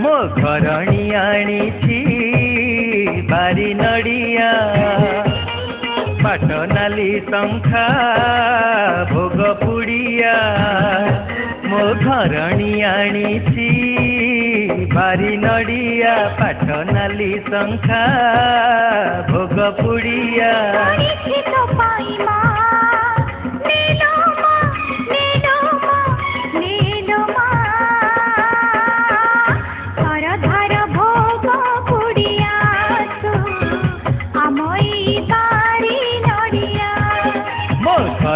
मो घरणी आनी बारी नड़िया पाट नाली शंखा भोग पुड़िया मो घरणी आनी बारी नड़िया पाट नाली शंखा भोग पुड़िया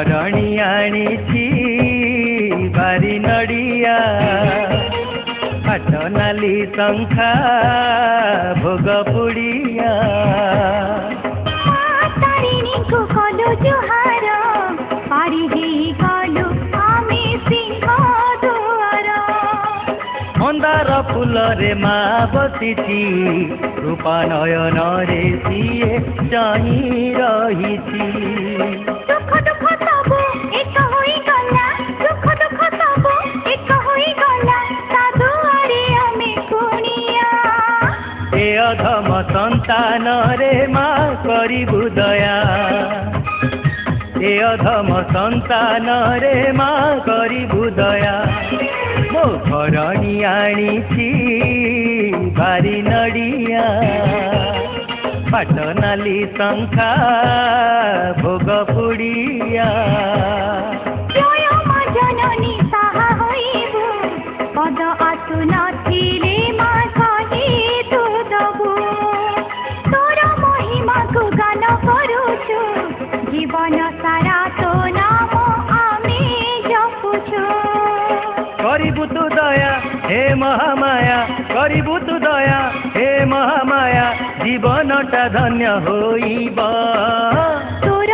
घरणी आनी बारी नड़िया पाट नाली शंखा भोग पुड़िया तारिणी को कलु जुहार पारी गलु आमे सिंह दुआर मंदार फूल रे माँ बसीची रूपा नयन रे सीए चाही रही अधम संतान रे माँ करिबु दया ए अधम संतान रे माँ करिबु दया मो घरणी आनी बारी नड़िया पाट नाली शंखा भोग पुड़िया जननी साहा होइबु पद आसु नथिले माँ जीवन सारा तो नाम आमे जपुछु करिबु तु दया हे महामाया करिबु तु दया हे महामाया जीवनटा धन्य होइबा तोर